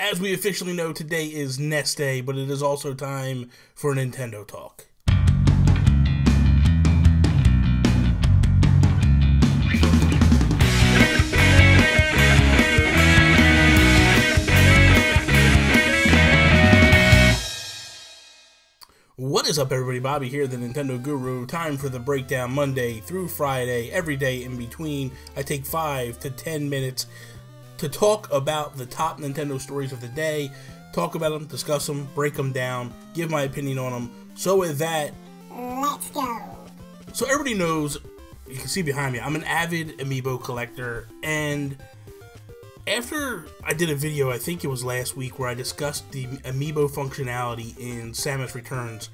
As we officially know, today is Nest Day, but it is also time for Nintendo Talk. What is up, everybody? Bobby here, the Nintendo Guru. Time for the breakdown Monday through Friday, every day in between. I take 5 to 10 minutes to talk about the top Nintendo stories of the day, talk about them, discuss them, break them down, give my opinion on them. So with that, let's go. So everybody knows, you can see behind me, I'm an avid Amiibo collector, and after I did a video, I think it was last week, where I discussed the Amiibo functionality in Samus Returns,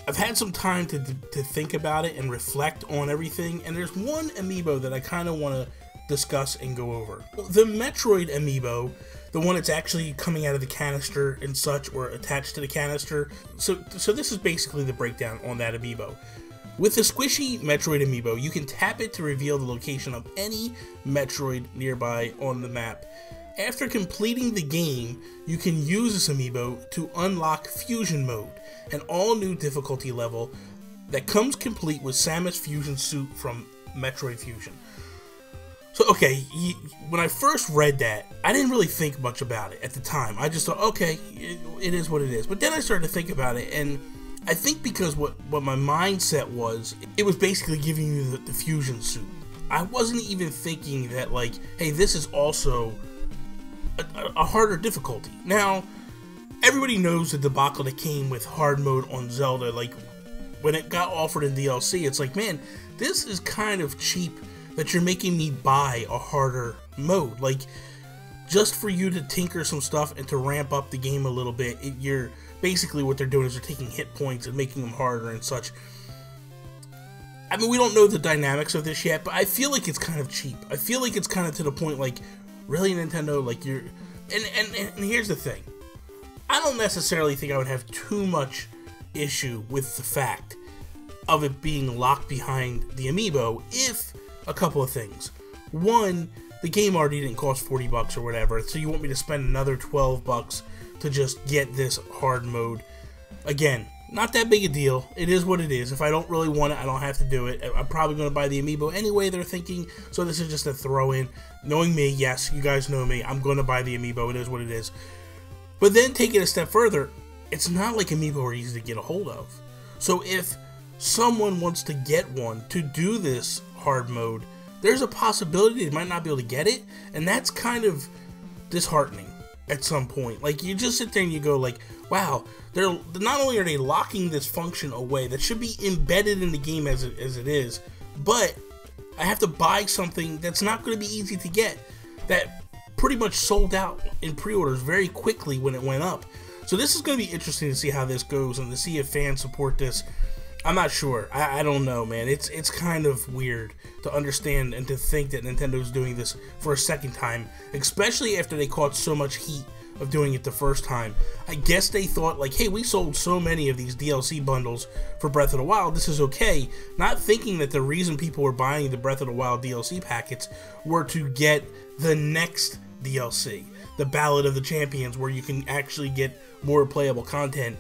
I've had some time to think about it and reflect on everything, and there's one Amiibo that I kind of want to discuss and go over. The Metroid Amiibo, the one that's actually coming out of the canister and such, or attached to the canister. So this is basically the breakdown on that Amiibo. With the squishy Metroid Amiibo, you can tap it to reveal the location of any Metroid nearby on the map. After completing the game, you can use this Amiibo to unlock Fusion Mode, an all-new difficulty level that comes complete with Samus Fusion Suit from Metroid Fusion. So, okay, when I first read that, I didn't really think much about it at the time. I just thought, okay, it is what it is. But then I started to think about it, and I think because what my mindset was, it was basically giving you the fusion suit. I wasn't even thinking that, like, hey, this is also a harder difficulty. Now, everybody knows the debacle that came with hard mode on Zelda. Like, when it got offered in DLC, it's like, man, this is kind of cheap that you're making me buy a harder mode. Like, just for you to tinker some stuff and to ramp up the game a little bit, you're basically, what they're doing is they're taking hit points and making them harder and such. I mean, we don't know the dynamics of this yet, but I feel like it's kind of cheap. I feel like it's kind of to the point, like, really, Nintendo, like, you're... And here's the thing. I don't necessarily think I would have too much issue with the fact of it being locked behind the Amiibo if a couple of things. One, the game already didn't cost 40 bucks or whatever, so you want me to spend another 12 bucks to just get this hard mode. Again, not that big a deal. It is what it is. If I don't really want it, I don't have to do it. I'm probably going to buy the Amiibo anyway, they're thinking, so this is just a throw in. Knowing me, yes, you guys know me, I'm going to buy the Amiibo. It is what it is. But then take it a step further, it's not like Amiibo are easy to get a hold of. So if someone wants to get one to do this hard mode, there's a possibility they might not be able to get it, and that's kind of disheartening at some point. Like, you just sit there and you go like, wow, they're not only are they locking this function away that should be embedded in the game as it is, but I have to buy something that's not going to be easy to get, that pretty much sold out in pre-orders very quickly when it went up. So this is going to be interesting to see how this goes and to see if fans support this. I'm not sure. I don't know, man. It's kind of weird to understand and to think that Nintendo's doing this for a second time, especially after they caught so much heat of doing it the first time. I guess they thought, like, hey, we sold so many of these DLC bundles for Breath of the Wild, this is okay, not thinking that the reason people were buying the Breath of the Wild DLC packets were to get the next DLC, the Ballad of the Champions, where you can actually get more playable content.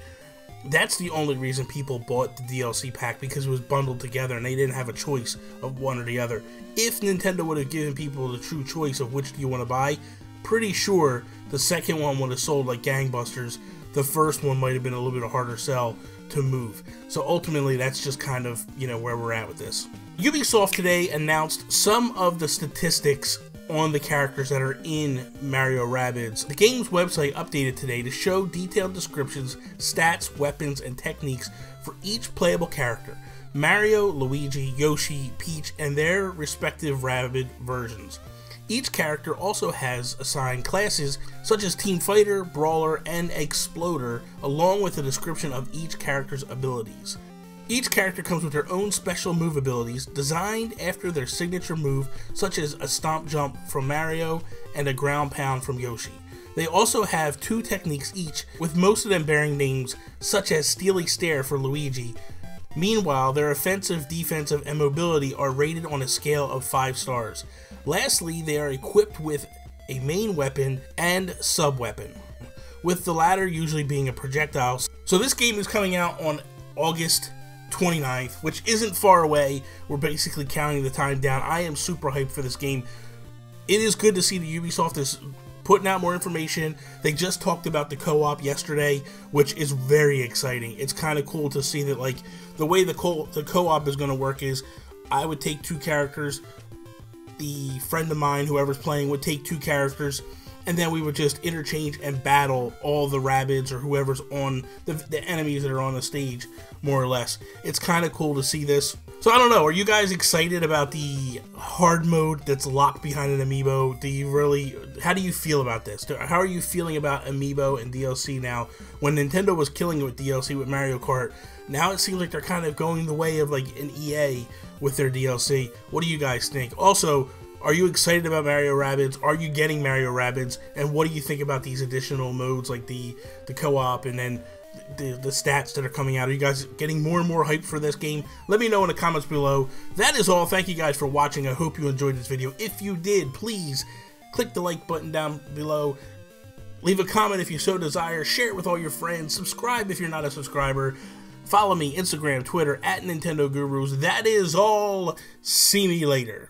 That's the only reason people bought the DLC pack, because it was bundled together and they didn't have a choice of one or the other. If Nintendo would have given people the true choice of which do you want to buy, pretty sure the second one would have sold like gangbusters. The first one might have been a little bit of harder sell to move. So ultimately, that's just kind of, you know, where we're at with this. Ubisoft today announced some of the statistics on the characters that are in Mario Rabbids. The game's website updated today to show detailed descriptions, stats, weapons, and techniques for each playable character: Mario, Luigi, Yoshi, Peach, and their respective Rabbid versions. Each character also has assigned classes such as Team Fighter, Brawler, and Exploder, along with a description of each character's abilities. Each character comes with their own special move abilities, designed after their signature move, such as a Stomp Jump from Mario and a Ground Pound from Yoshi. They also have 2 techniques each, with most of them bearing names such as Steely Stare for Luigi. Meanwhile, their offensive, defensive, and mobility are rated on a scale of 5 stars. Lastly, they are equipped with a main weapon and sub-weapon, with the latter usually being a projectile. So this game is coming out on August 29th, which isn't far away. We're basically counting the time down. I am super hyped for this game. It is good to see that Ubisoft is putting out more information. They just talked about the co-op yesterday, which is very exciting. It's kind of cool to see that, like, the way the co-op is going to work is I would take two characters, the friend of mine, whoever's playing, would take two characters, and then we would just interchange and battle all the Rabbids or whoever's on the enemies that are on the stage, more or less. It's kind of cool to see this. So I don't know, are you guys excited about the hard mode that's locked behind an Amiibo? How do you feel about this? How are you feeling about Amiibo and DLC now? When Nintendo was killing it with DLC with Mario Kart, now it seems like they're kind of going the way of like an EA with their DLC. What do you guys think? Also, are you excited about Mario Rabbids? Are you getting Mario Rabbids? And what do you think about these additional modes like the co-op and then the stats that are coming out? Are you guys getting more and more hyped for this game? Let me know in the comments below. That is all. Thank you guys for watching. I hope you enjoyed this video. If you did, please click the like button down below. Leave a comment if you so desire. Share it with all your friends. Subscribe if you're not a subscriber. Follow me, Instagram, Twitter, @NintendoGurus. That is all. See me later.